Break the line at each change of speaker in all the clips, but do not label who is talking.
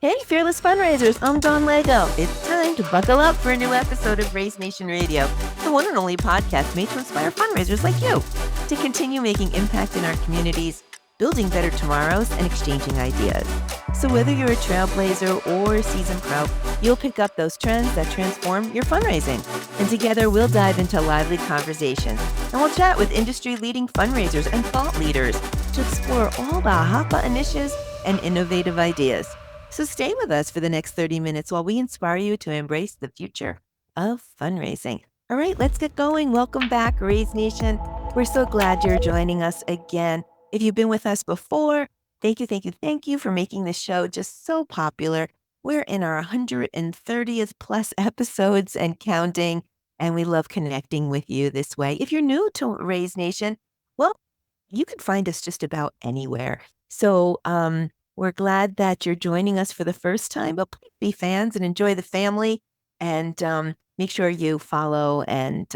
Hey, fearless fundraisers, I'm Dawn Lego. It's time to buckle up for a new episode of Raise Nation Radio, the one and only podcast made to inspire fundraisers like you to continue making impact in our communities, building better tomorrows, and exchanging ideas. So whether you're a trailblazer or a seasoned pro, you'll pick up those trends that transform your fundraising. And together we'll dive into lively conversations, and we'll chat with industry-leading fundraisers and thought leaders to explore all the hot button issues and innovative ideas. So stay with us for the next 30 minutes while we inspire you to embrace the future of fundraising. All right, let's get going. Welcome back, Raise Nation. We're so glad you're joining us again. If you've been with us before, thank you for making this show just so popular. We're in our 130th plus episodes and counting, and we love connecting with you this way. If you're new to Raise Nation, well, you can find us just about anywhere. So, we're glad that you're joining us for the first time, but please be fans and enjoy the family, and make sure you follow and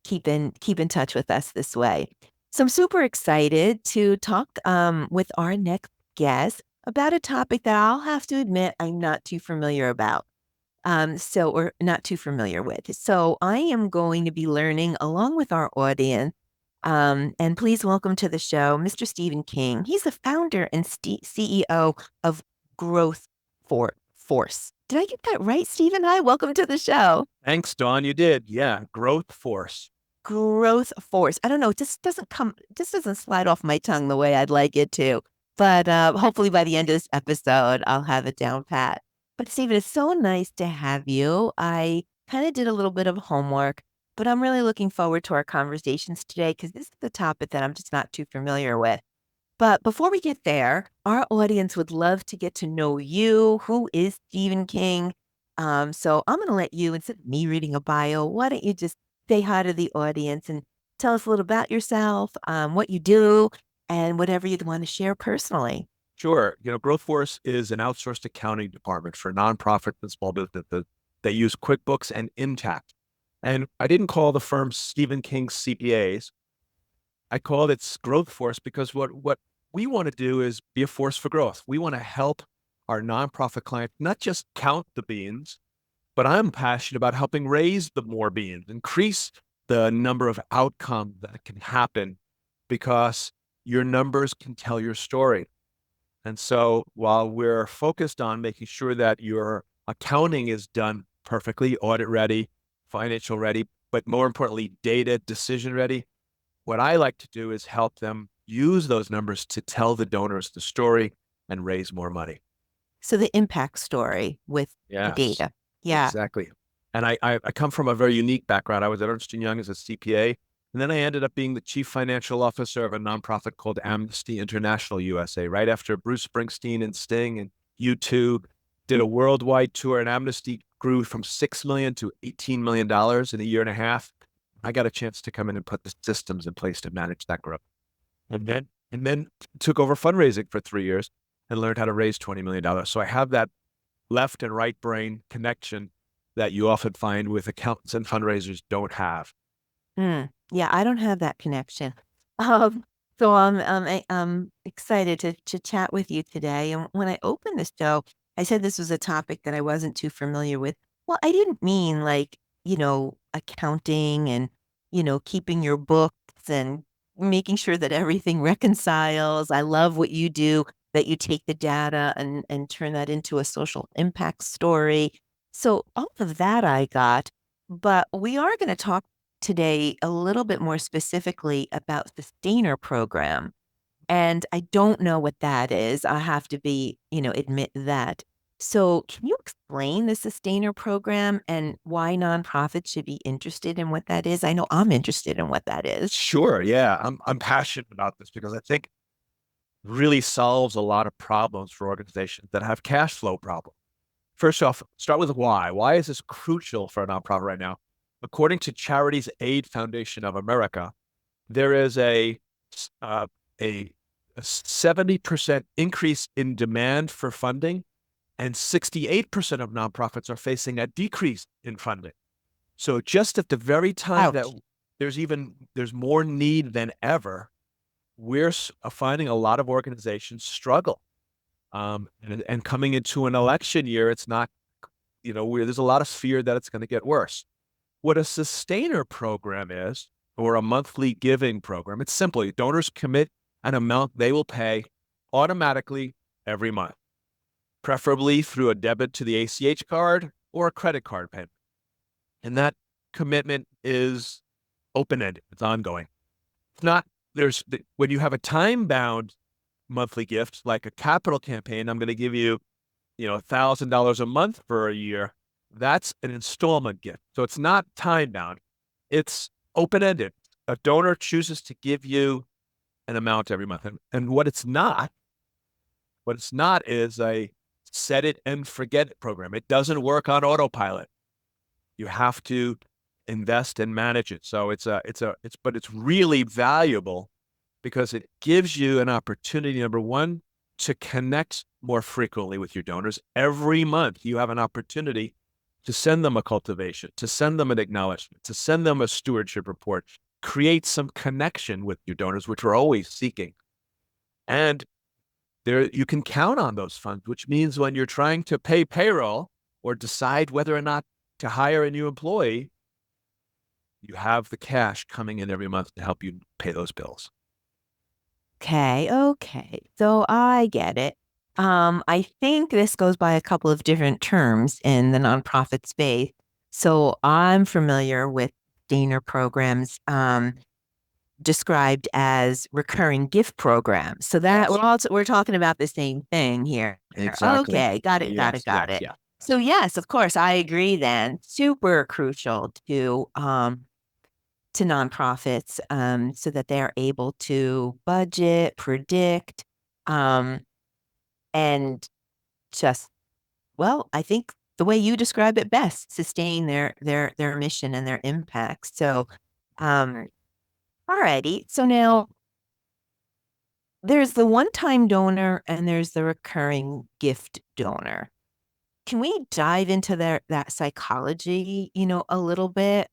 keep in touch with us this way. So I'm super excited to talk with our next guest about a topic that I'll have to admit I'm not too familiar about. Or not too familiar with. So I am going to be learning along with our audience. And please welcome to the show, Mr. Stephen King. He's the founder and CEO of GrowthForce. Did I get that right, Stephen? Hi, welcome to the show.
Thanks, Dawn. You did. Yeah. GrowthForce.
GrowthForce. I don't know. It just doesn't slide off my tongue the way I'd like it to. But hopefully by the end of this episode, I'll have it down pat. But Stephen, it's so nice to have you. I kind of did a little bit of homework, but I'm really looking forward to our conversations today because this is the topic that I'm just not too familiar with. But before we get there, our audience would love to get to know you. Who is Stephen King? So I'm going to let you, instead of me reading a bio, why don't you just say hi to the audience and tell us a little about yourself, what you do, and whatever you'd want to share personally.
Sure. GrowthForce is an outsourced accounting department for nonprofits and small businesses that use QuickBooks and Intact. And I didn't call the firm Stephen King CPAs. I called it GrowthForce because what we want to do is be a force for growth. We want to help our nonprofit clients not just count the beans, but I'm passionate about helping raise the more beans, increase the number of outcomes that can happen because your numbers can tell your story. And so while we're focused on making sure that your accounting is done perfectly, audit ready, financial ready, but more importantly, data decision ready, what I like to do is help them use those numbers to tell the donors the story and raise more money.
So the impact story with the
Yes,
data. Yeah.
exactly. And I come from a very unique background. I was at Ernst & Young as a CPA, and then I ended up being the chief financial officer of a nonprofit called Amnesty International USA, right after Bruce Springsteen and Sting and U2 did a worldwide tour, and Amnesty grew from $6 million to $18 million in a year and a half. I got a chance to come in and put the systems in place to manage that growth. And then took over fundraising for 3 years and learned how to raise $20 million. So I have that left and right brain connection that you often find with accountants and fundraisers don't have.
Yeah, I don't have that connection. Um, so I'm excited to chat with you today. And when I opened this show, I said this was a topic that I wasn't too familiar with. Well, I didn't mean like, accounting and, keeping your books and making sure that everything reconciles. I love what you do, that you take the data and turn that into a social impact story. So all of that I got, but we are going to talk today a little bit more specifically about the Sustainer program. And I don't know what that is. I have to admit that. So can you explain the Sustainer program and why nonprofits should be interested in what that is? I know I'm interested in what that is.
Sure, yeah, I'm passionate about this because I think it really solves a lot of problems for organizations that have cash flow problems. First off, start with why. Why is this crucial for a nonprofit right now? According to Charities Aid Foundation of America, there is a 70% increase in demand for funding, and 68% of nonprofits are facing a decrease in funding. So just at the very time that there's more need than ever, we're finding a lot of organizations struggle. And coming into an election year, it's not, where there's a lot of fear that it's going to get worse. What a sustainer program is, or a monthly giving program, it's simply donors commit an amount they will pay automatically every month, preferably through a debit to the ACH card or a credit card payment. And that commitment is open-ended. It's ongoing. It's not, when you have a time-bound monthly gift, like a capital campaign, I'm going to give you, $1,000 a month for a year. That's an installment gift. So it's not time-bound. It's open-ended. A donor chooses to give you an amount every month. And what it's not is a set it and forget it program. It doesn't work on autopilot. You have to invest and manage it. So but it's really valuable because it gives you an opportunity, number one, to connect more frequently with your donors. Every month, you have an opportunity to send them a cultivation, to send them an acknowledgement, to send them a stewardship report, create some connection with your donors, which we're always seeking. And you can count on those funds, which means when you're trying to pay payroll or decide whether or not to hire a new employee, you have the cash coming in every month to help you pay those bills.
Okay. So I get it. I think this goes by a couple of different terms in the nonprofit space. So I'm familiar with donor programs described as recurring gift programs. So that we're talking about the same thing here.
Exactly.
Okay, got it.
Yeah.
So yes, of course, I agree then. Super crucial to nonprofits so that they're able to budget, predict, and just, well, I think the way you describe it best, sustain their mission and their impact. So, alrighty. So now there's the one-time donor and there's the recurring gift donor. Can we dive into that psychology, a little bit?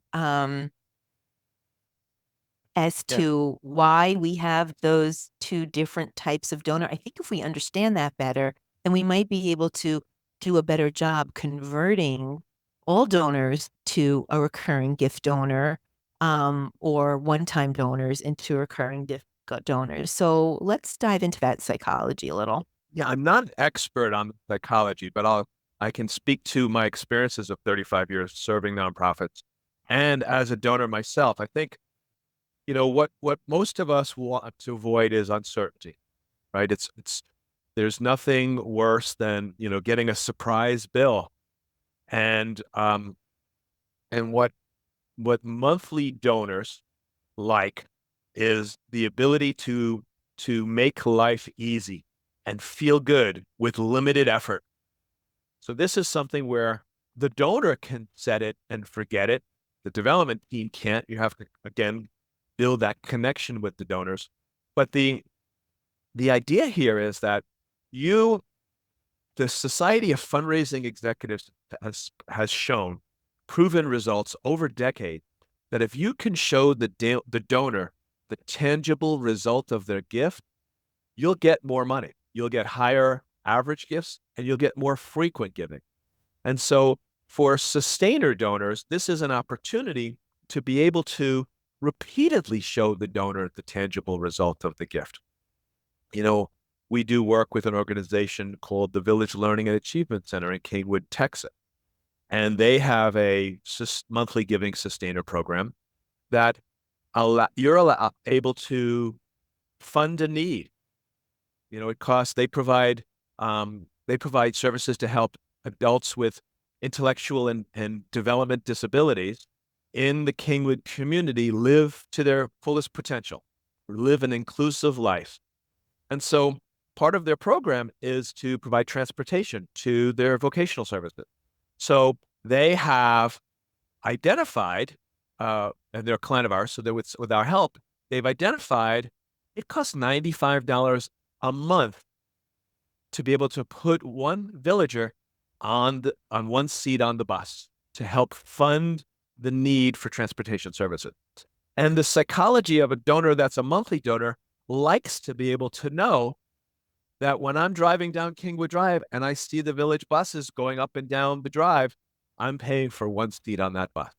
As
Yeah.
to why we have those two different types of donor. I think if we understand that better, then we might be able to do a better job converting all donors to a recurring gift donor, or one-time donors into recurring gift donors. So let's dive into that psychology a little.
Yeah, I'm not an expert on psychology, but I can speak to my experiences of 35 years serving nonprofits and as a donor myself. I think what most of us want to avoid is uncertainty, right? There's nothing worse than, getting a surprise bill. And what monthly donors like is the ability to make life easy and feel good with limited effort. So this is something where the donor can set it and forget it. The development team can't. You have to, again, build that connection with the donors. But the idea here is that the Society of Fundraising Executives has shown proven results over decades that if you can show the donor the tangible result of their gift, you'll get more money. You'll get higher average gifts and you'll get more frequent giving. And so for sustainer donors, this is an opportunity to be able to repeatedly show the donor the tangible result of the gift. We do work with an organization called the Village Learning and Achievement Center in Kingwood, Texas. And they have a monthly giving sustainer program that you're able to fund a need. They provide services to help adults with intellectual and development disabilities in the Kingwood community live to their fullest potential, live an inclusive life. And so part of their program is to provide transportation to their vocational services. So they have identified, and they're a client of ours, so with our help, they've identified it costs $95 a month to be able to put one villager on one seat on the bus to help fund the need for transportation services. And the psychology of a donor that's a monthly donor likes to be able to know that when I'm driving down Kingwood Drive and I see the village buses going up and down the drive, I'm paying for one seat on that bus.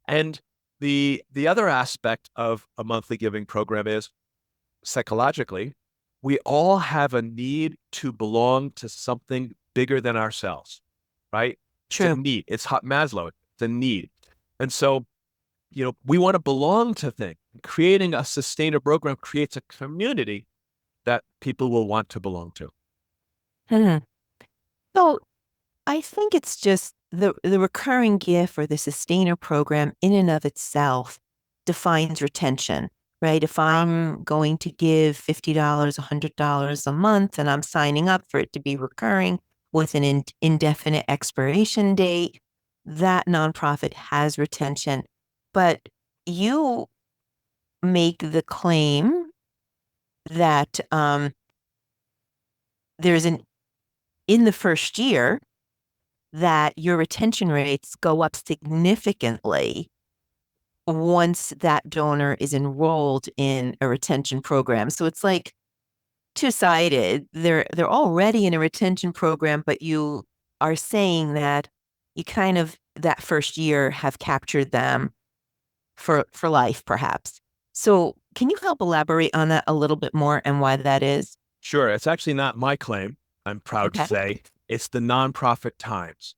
And the other aspect of a monthly giving program is psychologically, we all have a need to belong to something bigger than ourselves, right? It's a
True.
need. It's hot Maslow. It's a need. And so, we want to belong to things. Creating a sustainable program creates a community that people will want to belong to.
Hmm. So I think it's just the recurring gift or the sustainer program in and of itself defines retention, right? If I'm going to give $50, $100 a month, and I'm signing up for it to be recurring with an indefinite expiration date, that nonprofit has retention. But you make the claim that there's an in the first year that your retention rates go up significantly once that donor is enrolled in a retention program. So it's like two-sided. They're already in a retention program, but you are saying that you kind of that first year have captured them for life, perhaps. So can you help elaborate on that a little bit more and why that is?
Sure, it's actually not my claim. I'm proud to
Okay.
say it's the nonprofit Times.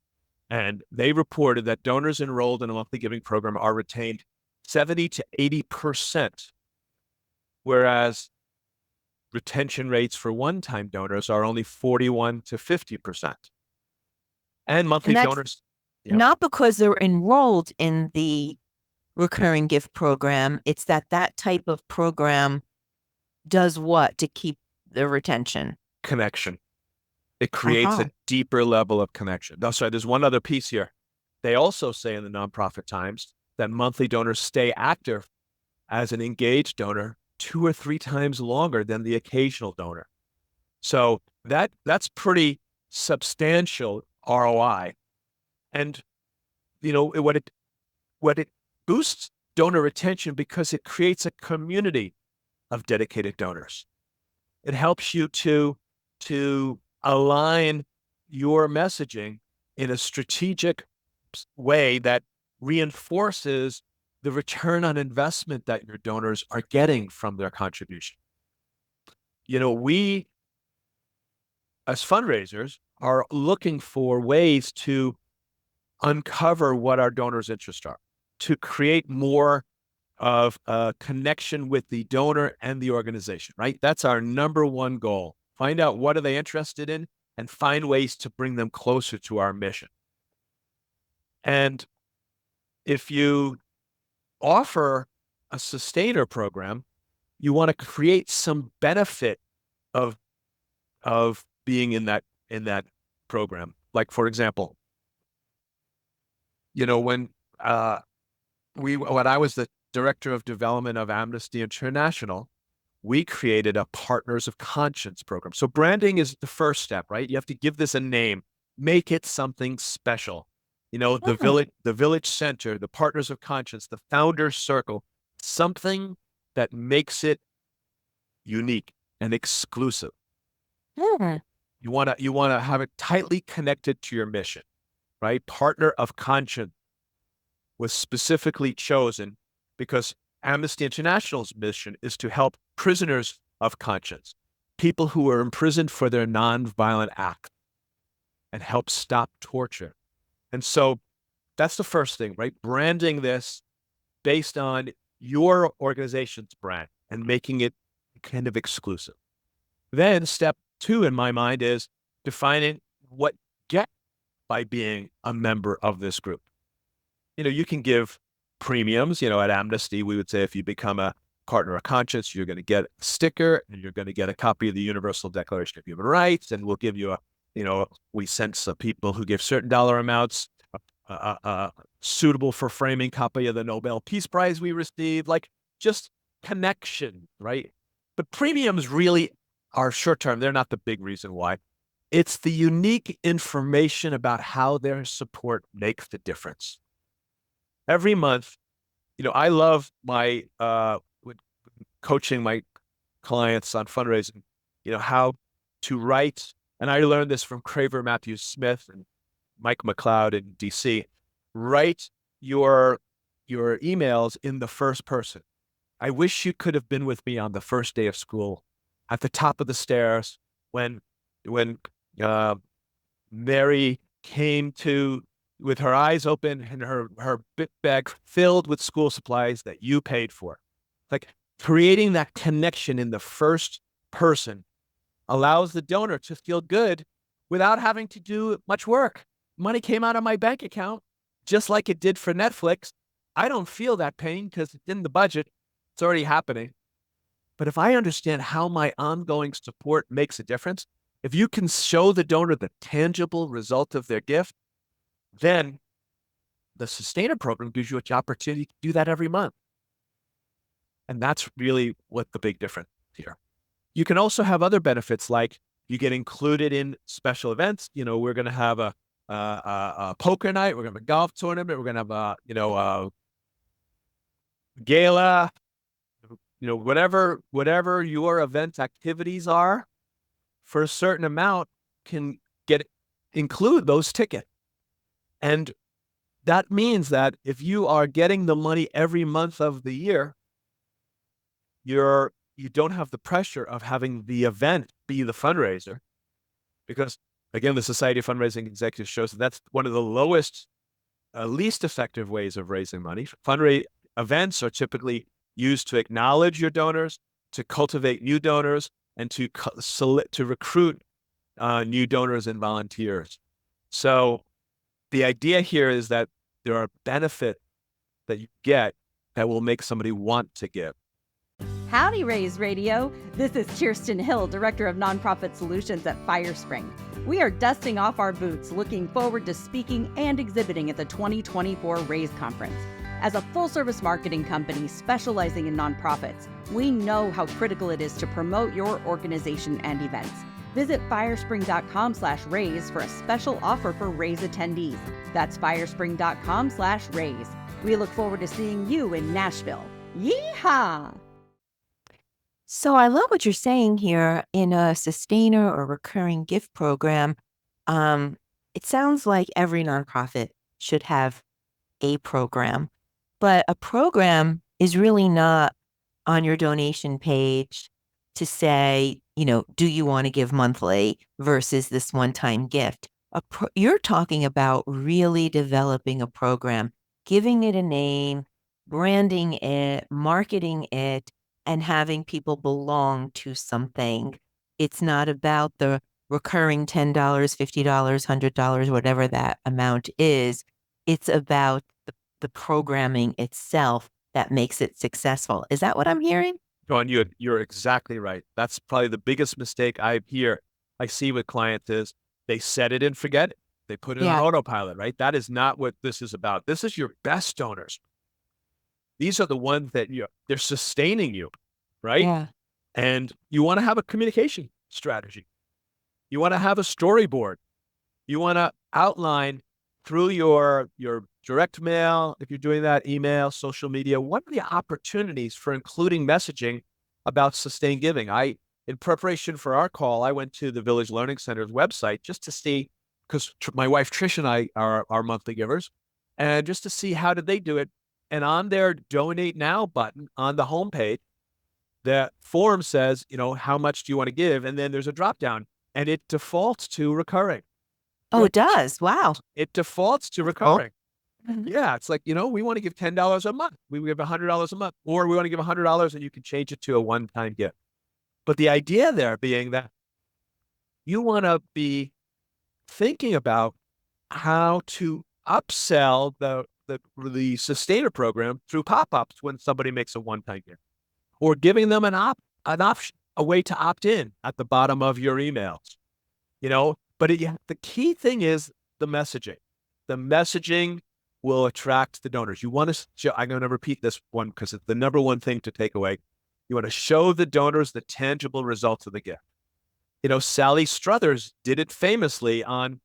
And they reported that donors enrolled in a monthly giving program are retained 70 to 80%, whereas retention rates for one-time donors are only 41 to 50%. And monthly
And that's
donors, yep,
not because they're enrolled in the recurring gift program. It's that type of program does what to keep the retention?
connection. It creates
Uh-huh.
a deeper level of connection. Oh, sorry, there's one other piece here. They also say in the nonprofit Times that monthly donors stay active as an engaged donor 2 or 3 times longer than the occasional donor. So that's pretty substantial ROI. And what it boosts donor retention because it creates a community of dedicated donors. It helps you to align your messaging in a strategic way that reinforces the return on investment that your donors are getting from their contribution. We as fundraisers are looking for ways to uncover what our donors' interests are, to create more of a connection with the donor and the organization, right? That's our number one goal. Find out what are they interested in and find ways to bring them closer to our mission. And if you offer a sustainer program, you want to create some benefit of being in that program. Like, for example, when when I was the director of development of Amnesty International, we created a Partners of Conscience program. So branding is the first step, right? You have to give this a name, make it something special.
Hmm.
The village center, the Partners of Conscience, the Founders Circle, something that makes it unique and exclusive.
Hmm.
You want to have it tightly connected to your mission, right? Partner of Conscience was specifically chosen because Amnesty International's mission is to help prisoners of conscience, people who are imprisoned for their nonviolent acts, and help stop torture. And so that's the first thing, right? Branding this based on your organization's brand and making it kind of exclusive. Then step two in my mind is defining what you get by being a member of this group. You can give premiums. At Amnesty, we would say if you become a partner of conscience, you're going to get a sticker and you're going to get a copy of the Universal Declaration of Human Rights. And we'll give you we send some people who give certain dollar amounts, suitable for framing copy of the Nobel Peace Prize we received, like just connection, right? But premiums really are short term. They're not the big reason why. It's the unique information about how their support makes the difference. Every month, I love my coaching my clients on fundraising, how to write, and I learned this from Craver Matthews Smith and Mike McLeod in DC, write your emails in the first person. I wish you could have been with me on the first day of school at the top of the stairs when uh, Mary came to with her eyes open and her bag filled with school supplies that you paid for. Like creating that connection in the first person allows the donor to feel good without having to do much work. Money came out of my bank account just like it did for Netflix. I don't feel that pain because it's in the budget. It's already happening. But if I understand how my ongoing support makes a difference, if you can show the donor the tangible result of their gift, then the sustainer program gives you an opportunity to do that every month. And that's really what the big difference here. You can also have other benefits like you get included in special events. We're going to have a poker night. We're going to have a golf tournament. We're going to have a gala, whatever your event activities are, for a certain amount can include those tickets. And that means that if you are getting the money every month of the year, you don't have the pressure of having the event be the fundraiser, because again, the Society of Fundraising Executives shows that's one of the least effective ways of raising money. Events are typically used to acknowledge your donors, to cultivate new donors, and to recruit new donors and volunteers. So the idea here is that there are benefits that you get that will make somebody want to give.
Howdy, Raise Radio. This is Kirsten Hill, Director of Nonprofit Solutions at Firespring. We are dusting off our boots, looking forward to speaking and exhibiting at the 2024 Raise Conference. As a full-service marketing company specializing in nonprofits, we know how critical it is to promote your organization and events. Visit firespring.com/raise for a special offer for Raise attendees. That's firespring.com/raise. We look forward to seeing you in Nashville. Yeehaw!
So I love what you're saying here. In a sustainer or recurring gift program, it sounds like every nonprofit should have a program, but a program is really not on your donation page to say, do you want to give monthly versus this one-time gift? You're talking about really developing a program, giving it a name, branding it, marketing it, and having people belong to something. It's not about the recurring $10, $50, $100, whatever that amount is. It's about the programming itself that makes it successful. Is that what I'm hearing?
John, you're exactly right. That's probably the biggest mistake I see with clients is they set it and forget it. They put it on autopilot, right? That is not what this is about. This is your best donors. These are the ones that they're sustaining you, right?
Yeah.
And you want to have a communication strategy. You want to have a storyboard. You want to outline through your direct mail, if you're doing that, email, social media, what are the opportunities for including messaging about sustained giving? In preparation for our call, I went to the Village Learning Center's website just to see, because my wife Trish and I are monthly givers, and just to see how did they do it. And on their Donate Now button on the homepage, the form says, how much do you want to give? And then there's a drop down, and it defaults to recurring.
Oh, it does? Wow.
It defaults to recurring.
Mm-hmm.
Yeah, it's like, we want to give $10 a month. We give $100 a month, or we want to give $100 and you can change it to a one-time gift. But the idea there being that you want to be thinking about how to upsell the sustainer program through pop-ups when somebody makes a one-time gift, or giving them an option, a way to opt in at the bottom of your emails, But the key thing is the messaging. The messaging will attract the donors. You want to show, I'm going to repeat this one because it's the number one thing to take away. You want to show the donors the tangible results of the gift. Sally Struthers did it famously on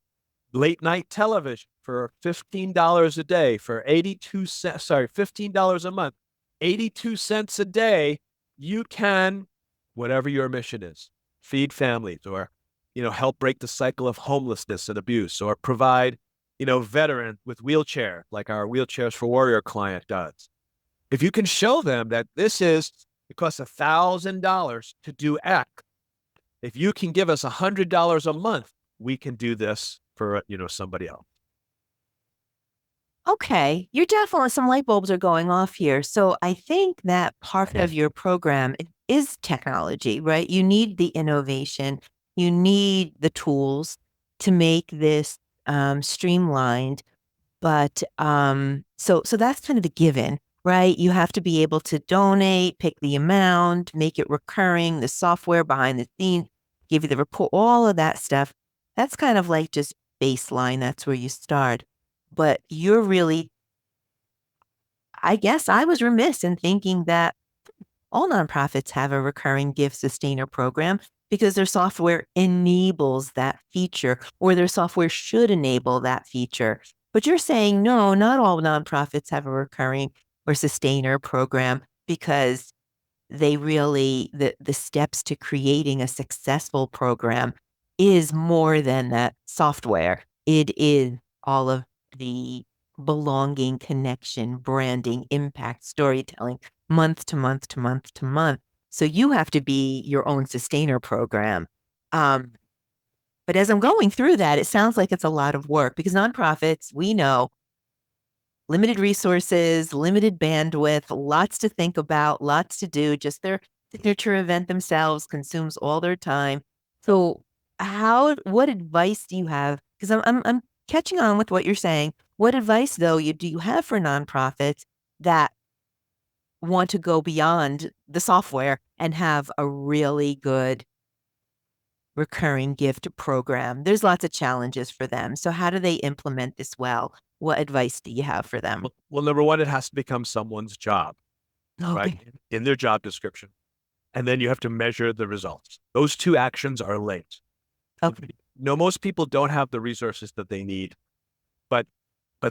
late night television for $15 a day, for $15 a month, 82 cents a day. You can, whatever your mission is, feed families or help break the cycle of homelessness and abuse, or provide, veteran with wheelchair, like our Wheelchairs for Warrior client does. If you can show them that it costs $1,000 to do X. If you can give us $100 a month, we can do this for, somebody else.
Okay, you're definitely, some light bulbs are going off here. So I think that part of your program is technology, right? You need the innovation, you need the tools to make this streamlined. But so that's kind of a given, right? You have to be able to donate, pick the amount, make it recurring, the software behind the scenes, give you the report, all of that stuff. That's kind of like just baseline. That's where you start. But you're really, I guess I was remiss in thinking that all nonprofits have a recurring gift sustainer program because their software enables that feature, or their software should enable that feature. But you're saying, no, not all nonprofits have a recurring or sustainer program because they really, the steps to creating a successful program is more than that software. It is all of the belonging, connection, branding, impact, storytelling, month to month to month to month. So you have to be your own sustainer program. But as I'm going through that, it sounds like it's a lot of work because nonprofits, we know, limited resources, limited bandwidth, lots to think about, lots to do. Just their signature event themselves consumes all their time. So what advice do you have? Because I'm catching on with what you're saying. What advice though do you have for nonprofits that want to go beyond the software and have a really good recurring gift program? There's lots of challenges for them. So how do they implement this well? What advice do you have for them?
Well, number one, it has to become someone's job, right?
Okay.
In their job description. And then you have to measure the results. Those two actions are linked.
Okay.
No, most people don't have the resources that they need, but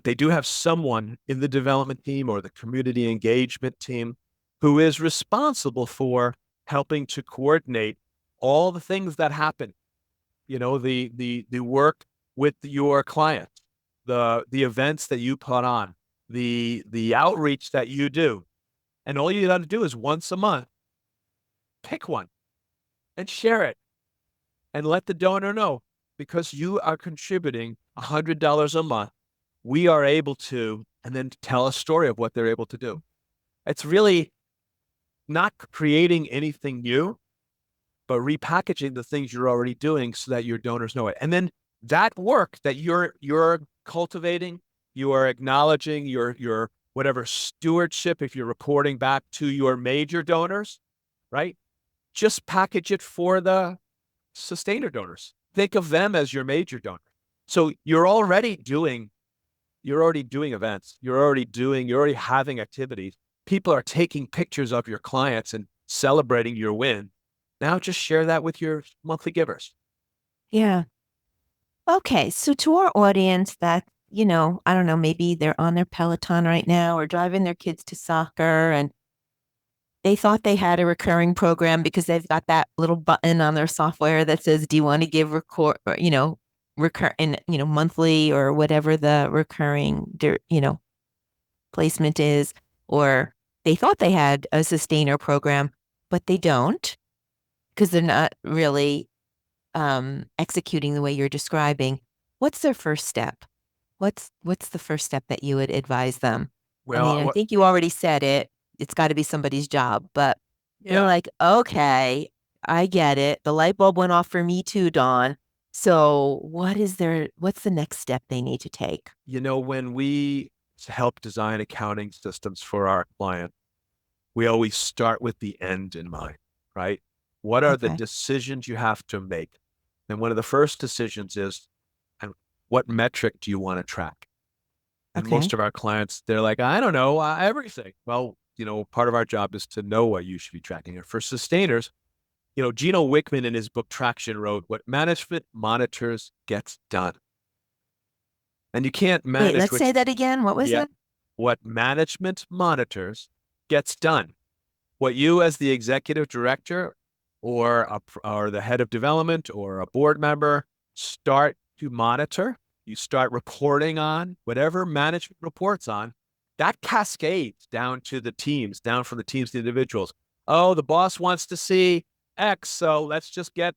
they do have someone in the development team or the community engagement team who is responsible for helping to coordinate all the things that happen. The work with your clients, the events that you put on, the outreach that you do. And all you got to do is once a month, pick one and share it and let the donor know, because you are contributing $100 a month. We are able to, and then tell a story of what they're able to do. It's really not creating anything new, but repackaging the things you're already doing so that your donors know it. And then that work that you're cultivating, you are acknowledging your whatever stewardship, if you're reporting back to your major donors, right? Just package it for the sustainer donors. Think of them as your major donor. So you're already doing events. You're already having activities. People are taking pictures of your clients and celebrating your win. Now just share that with your monthly givers.
Yeah. Okay. So to our audience that, I don't know, maybe they're on their Peloton right now or driving their kids to soccer and they thought they had a recurring program because they've got that little button on their software that says, do you want to give monthly or whatever the recurring, placement is, or they thought they had a sustainer program, but they don't because they're not really executing the way you're describing. What's their first step? What's the first step that you would advise them? I think you already said it. It's got to be somebody's job, but they're like, okay, I get it. The light bulb went off for me too, Dawn. So what's the next step they need to take?
When we help design accounting systems for our client, we always start with the end in mind, right? What are the decisions you have to make? And one of the first decisions is, what metric do you want to track? And most of our clients, they're like, I don't know, everything. Well, part of our job is to know what you should be tracking. And for sustainers, Gino Wickman in his book Traction wrote, what management monitors gets done. And you can't manage.
Wait, let's say that again. What was that?
What management monitors gets done. What you as the executive director or the head of development or a board member start to monitor, you start reporting on whatever management reports on, that cascades down to the teams, down from the teams to the individuals. Oh, the boss wants to see X, so let's just get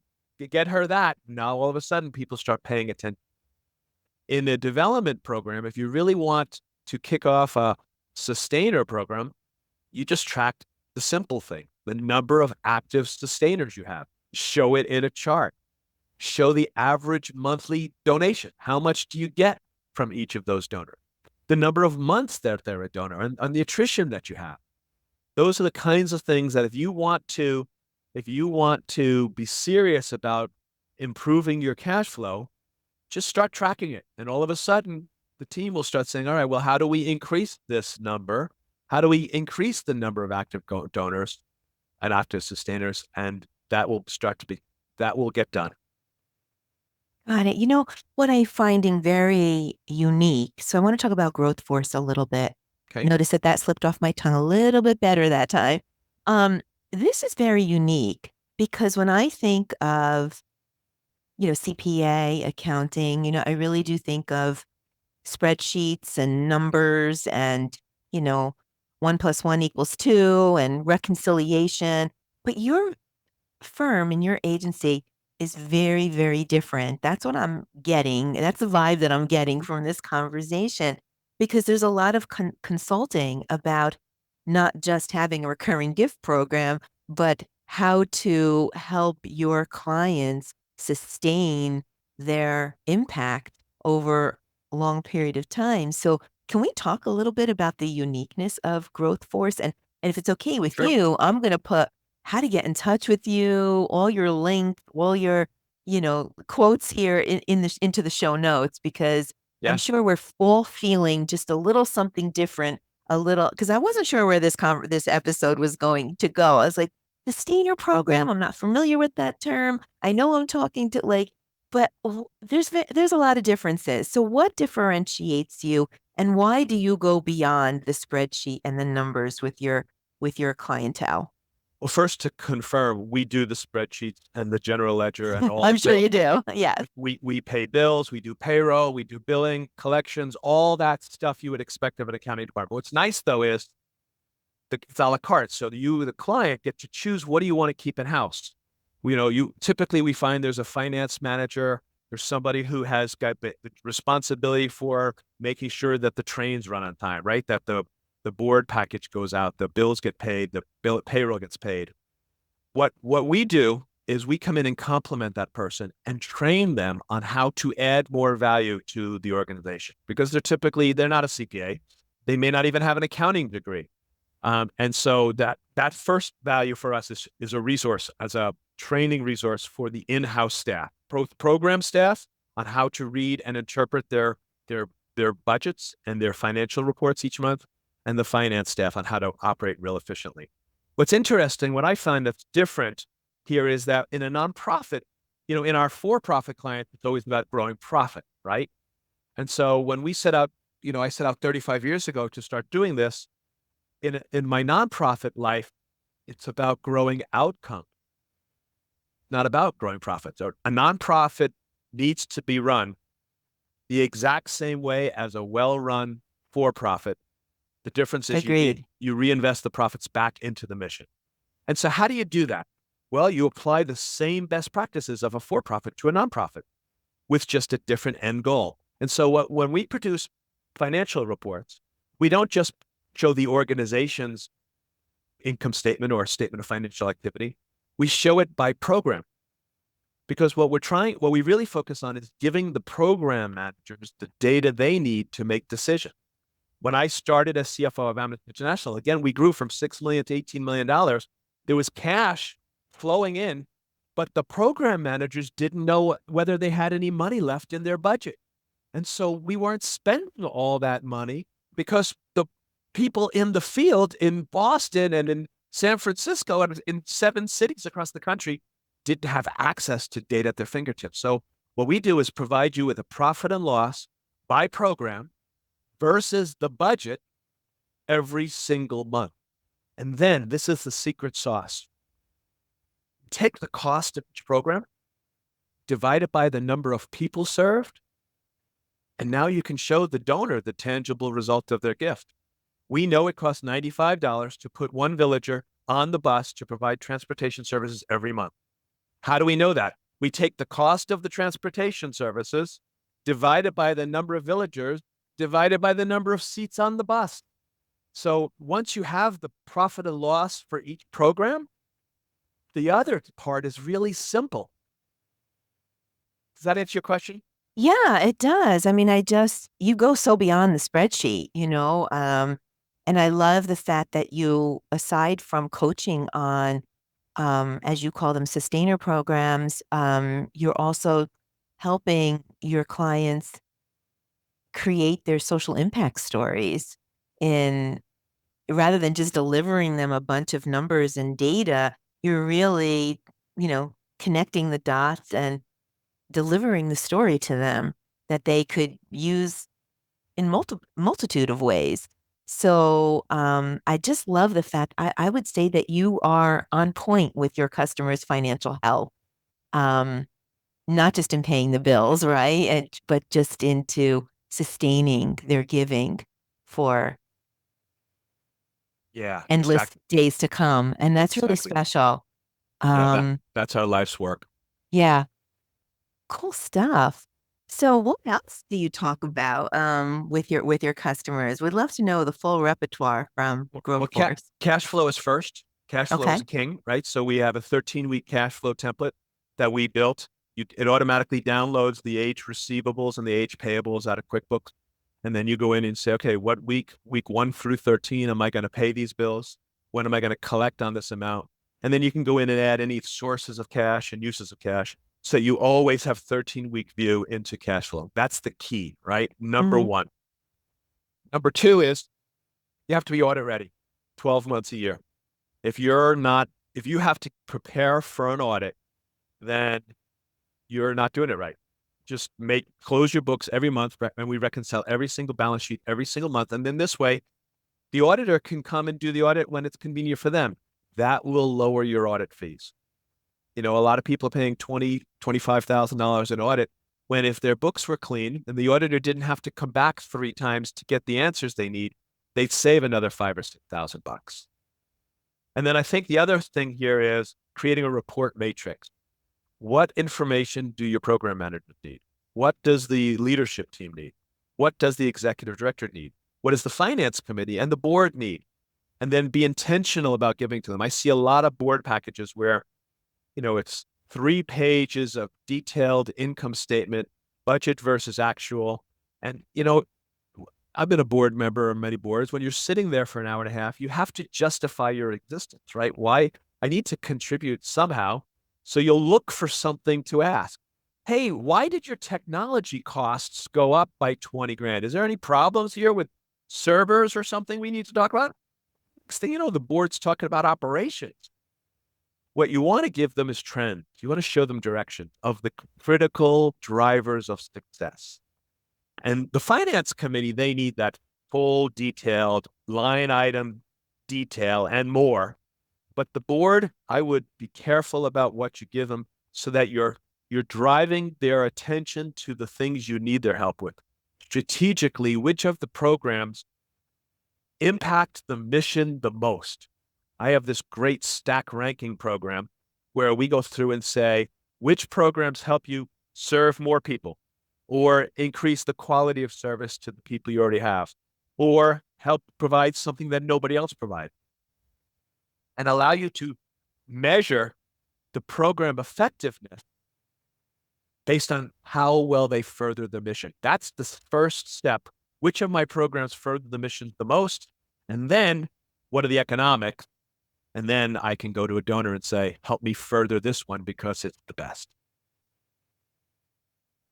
her that. Now all of a sudden people start paying attention. In a development program, if you really want to kick off a sustainer program, you just track the simple thing, the number of active sustainers you have. Show it in a chart. Show the average monthly donation. How much do you get from each of those donors? The number of months that they're a donor and the attrition that you have. Those are the kinds of things that if you want to be serious about improving your cash flow, just start tracking it. And all of a sudden, the team will start saying, all right, well, how do we increase this number? How do we increase the number of active donors and active sustainers? And that will get done.
Got it. You know what I'm finding very unique? So I want to talk about GrowthForce a little bit.
Okay.
Notice that slipped off my tongue a little bit better that time. This is very unique because when I think of, CPA, accounting, I really do think of spreadsheets and numbers and, 1 + 1 = 2 and reconciliation. But your firm and your agency is very, very different. That's what I'm getting. That's the vibe that I'm getting from this conversation because there's a lot of consulting about not just having a recurring gift program, but how to help your clients sustain their impact over a long period of time. So, can we talk a little bit about the uniqueness of GrowthForce? And if it's okay with
Sure.
you, I'm going to put how to get in touch with you, all your links, all your, quotes here into the show notes because I'm
Yeah.
sure we're all feeling just a little something different, a little because I wasn't sure where this episode was going to go. I was like, the senior program, I'm not familiar with that term. I know I'm talking to but there's a lot of differences. So what differentiates you and why do you go beyond the spreadsheet and the numbers with your clientele?
Well, first to confirm, we do the spreadsheets and the general ledger and all.
I'm sure you do. Yes.
We pay bills, we do payroll, we do billing, collections, all that stuff you would expect of an accounting department. What's nice though is it's a la carte. So you, the client, get to choose what do you want to keep in house. Typically we find there's a finance manager, there's somebody who has got the responsibility for making sure that the trains run on time, right? That the board package goes out, the bills get paid, the payroll gets paid. What we do is we come in and complement that person and train them on how to add more value to the organization because they're not a CPA. They may not even have an accounting degree. And so that first value for us is a resource, as a training resource for the in-house staff, program staff on how to read and interpret their budgets and their financial reports each month, and the finance staff on how to operate real efficiently. What's interesting, what I find that's different here is that in a nonprofit, in our for-profit client, it's always about growing profit, right? And so when we set out, I set out 35 years ago to start doing this. In my nonprofit life, it's about growing outcome, not about growing profits. So a nonprofit needs to be run the exact same way as a well-run for-profit. The difference is you reinvest the profits back into the mission. And so how do you do that? Well, you apply the same best practices of a for-profit to a nonprofit with just a different end goal. And so when we produce financial reports, we don't just show the organization's income statement or statement of financial activity. We show it by program. Because what we really focus on is giving the program managers the data they need to make decisions. When I started as CFO of Amnesty International, again, we grew from $6 million to $18 million. There was cash flowing in, but the program managers didn't know whether they had any money left in their budget. And so we weren't spending all that money because the people in the field in Boston and in San Francisco and in 7 cities across the country didn't have access to data at their fingertips. So what we do is provide you with a profit and loss by program versus the budget every single month. And then this is the secret sauce. take the cost of each program, divide it by the number of people served, and now you can show the donor the tangible result of their gift. We know it costs $95 to put one villager on the bus to provide transportation services every month. How do we know that? We take the cost of the transportation services, divided by the number of villagers, divided by the number of seats on the bus. So once you have the profit and loss for each program, the other part is really simple. Does that answer your question?
Yeah, it does. I mean, you go so beyond the spreadsheet, and I love the fact that you, aside from coaching on, as you call them, sustainer programs, you're also helping your clients create their social impact stories in rather than just delivering them a bunch of numbers and data, you're really, connecting the dots and delivering the story to them that they could use in multitude of ways. So I just love the fact I would say that you are on point with your customers' financial health, not just in paying the bills, right? But just into sustaining their giving for
Yeah,
endless
exactly.
days to come. And that's really
Exactly.
special.
Yeah, that's our life's work.
Yeah. Cool stuff. So what else do you talk about with your customers? We'd love to know the full repertoire from
Well,
GrowthForce.
cash flow is first. Cash flow
Okay.
is king, right? So we have a 13-week cash flow template that we built. It automatically downloads the age receivables and the age payables out of QuickBooks. And then you go in and say, okay, what week 1 through 13, am I going to pay these bills? When am I going to collect on this amount? And then you can go in and add any sources of cash and uses of cash. So you always have 13-week view into cash flow. That's the key, right? Number
Mhm.
one. Number two is you have to be audit ready 12 months a year. If you have to prepare for an audit, then you're not doing it right. Just close your books every month, and we reconcile every single balance sheet every single month. And then this way, the auditor can come and do the audit when it's convenient for them. That will lower your audit fees. A lot of people are paying $20,000, $25,000 in audit when if their books were clean and the auditor didn't have to come back 3 times to get the answers they need, they'd save another $5,000 or $6,000. And then I think the other thing here is creating a report matrix. What information do your program managers need? What does the leadership team need? What does the executive director need? What does the finance committee and the board need? And then be intentional about giving to them. I see a lot of board packages where, it's 3 pages of detailed income statement, budget versus actual. And, I've been a board member of many boards. When you're sitting there for an hour and a half, you have to justify your existence, right? Why? I need to contribute somehow. So you'll look for something to ask. Hey, why did your technology costs go up by 20 grand? Is there any problems here with servers or something we need to talk about? Next thing you know, the board's talking about operations. What you want to give them is trends. You want to show them direction of the critical drivers of success. And the finance committee, they need that full detailed line item detail and more. But the board, I would be careful about what you give them so that you're driving their attention to the things you need their help with. Strategically, which of the programs impact the mission the most? I have this great stack ranking program where we go through and say, which programs help you serve more people or increase the quality of service to the people you already have or help provide something that nobody else provides and allow you to measure the program effectiveness based on how well they further the mission. That's the first step. Which of my programs further the mission the most? And then what are the economics? And then I can go to a donor and say, help me further this one because it's the best.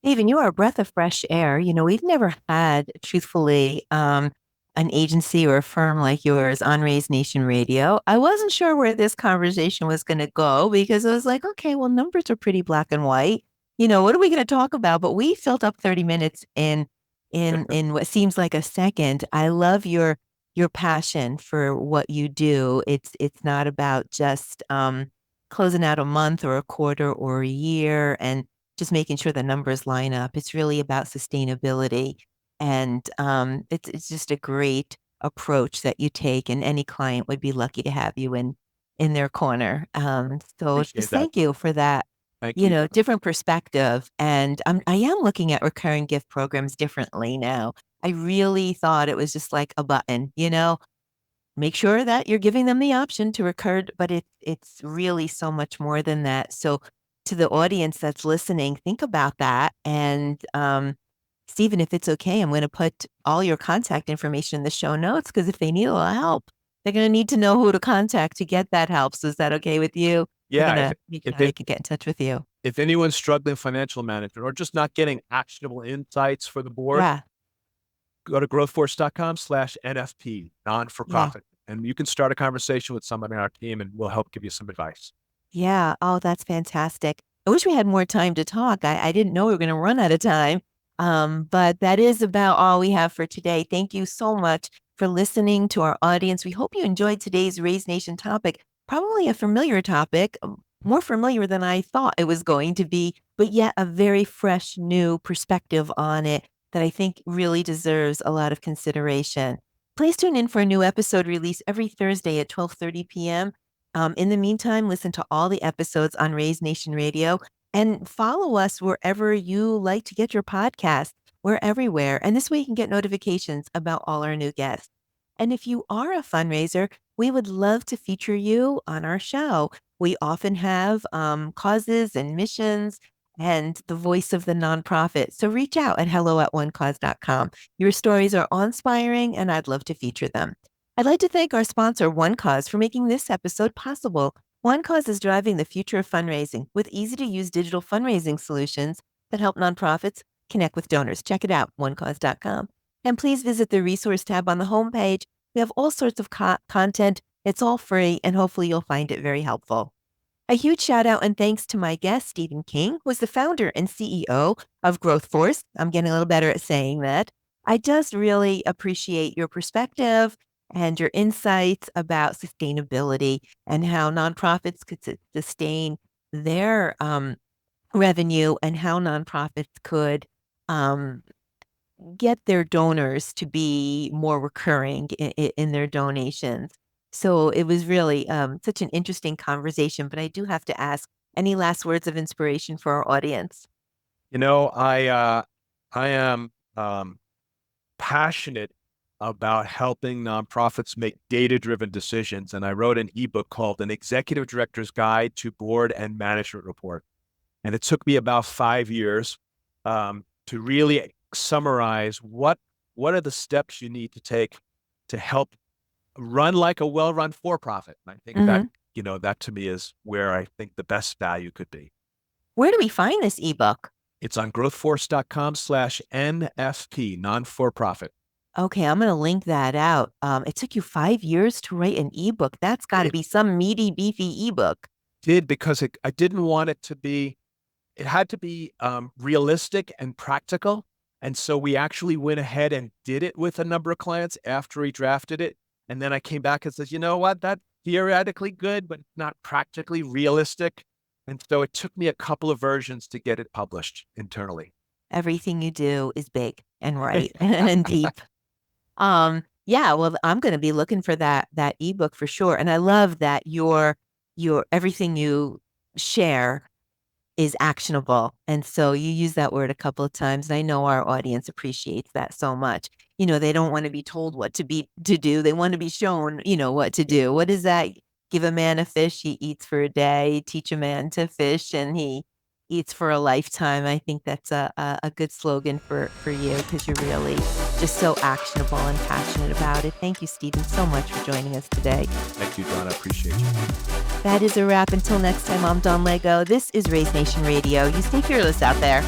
Even you are a breath of fresh air. We've never had, truthfully, an agency or a firm like yours on Raise Nation Radio. I wasn't sure where this conversation was going to go because I was like, okay, well, numbers are pretty black and white. What are we going to talk about? But we filled up 30 minutes in what seems like a second. I love your passion for what you do. It's not about just closing out a month or a quarter or a year and just making sure the numbers line up. It's really about sustainability. And it's just a great approach that you take, and any client would be lucky to have you in their corner. So
Appreciate
just
that.
thank you for that,
Thank you.
different perspective. And I am looking at recurring gift programs differently now. I really thought it was just like a button, make sure that you're giving them the option to record, but it's really so much more than that. So to the audience that's listening, think about that. And Stephen, if it's okay, I'm going to put all your contact information in the show notes, because if they need a little help, they're going to need to know who to contact to get that help. So is that okay with you? We're
Yeah.
going to make sure they can get in touch with you.
If anyone's struggling financial management or just not getting actionable insights for the board,
Yeah.
go to growthforce.com/NFP, non-for-profit. And you can start a conversation with somebody on our team and we'll help give you some advice.
Yeah. Oh, that's fantastic. I wish we had more time to talk. I didn't know we were going to run out of time. But that is about all we have for today. Thank you so much for listening to our audience. We hope you enjoyed today's Raise Nation topic. Probably a familiar topic, more familiar than I thought it was going to be, but yet a very fresh, new perspective on it that I think really deserves a lot of consideration. Please tune in for a new episode release every Thursday at 12:30 p.m. In the meantime, listen to all the episodes on Raise Nation Radio and follow us wherever you like to get your podcast. We're everywhere. And this way you can get notifications about all our new guests. And if you are a fundraiser, we would love to feature you on our show. We often have causes and missions and the voice of the nonprofit. So reach out at hello@onecause.com. Your stories are awe-inspiring, and I'd love to feature them. I'd like to thank our sponsor, One Cause, for making this episode possible. One Cause is driving the future of fundraising with easy-to-use digital fundraising solutions that help nonprofits connect with donors. Check it out, onecause.com. And please visit the resource tab on the homepage. We have all sorts of content. It's all free, and hopefully you'll find it very helpful. A huge shout out and thanks to my guest, Stephen King, who is the founder and CEO of GrowthForce. I'm getting a little better at saying that. I just really appreciate your perspective and your insights about sustainability and how nonprofits could sustain their revenue, and how nonprofits could get their donors to be more recurring in their donations. So it was really such an interesting conversation, but I do have to ask, any last words of inspiration for our audience?
I am passionate about helping nonprofits make data-driven decisions. And I wrote an ebook called An Executive Director's Guide to Board and Management Report. And it took me about 5 years to really summarize what are the steps you need to take to help run like a well-run for-profit. And I think that, that to me is where I think the best value could be.
Where do we find this ebook?
It's on growthforce.com/NFP, non-for-profit.
Okay, I'm going to link that out. It took you 5 years to write an ebook. That's got to be some meaty, beefy ebook.
Because I didn't want it to be, it had to be realistic and practical. And so we actually went ahead and did it with a number of clients after we drafted it. And then I came back and said, you know what, that's theoretically good, but not practically realistic. And so it took me a couple of versions to get it published internally.
Everything you do is big and right and deep. Yeah, well, I'm going to be looking for that ebook for sure. And I love that your everything you share is actionable. And so you use that word a couple of times. And I know our audience appreciates that so much. They don't want to be told what to do. They want to be shown, what to do. What is that? Give a man a fish, he eats for a day. Teach a man to fish, and he eats for a lifetime. I think that's a good slogan for you, because you're really just so actionable and passionate about it. Thank you, Stephen, so much for joining us today.
Thank you, Dawn. I appreciate you.
That is a wrap. Until next time, I'm Dawn Lego. This is Raise Nation Radio. You stay fearless out there.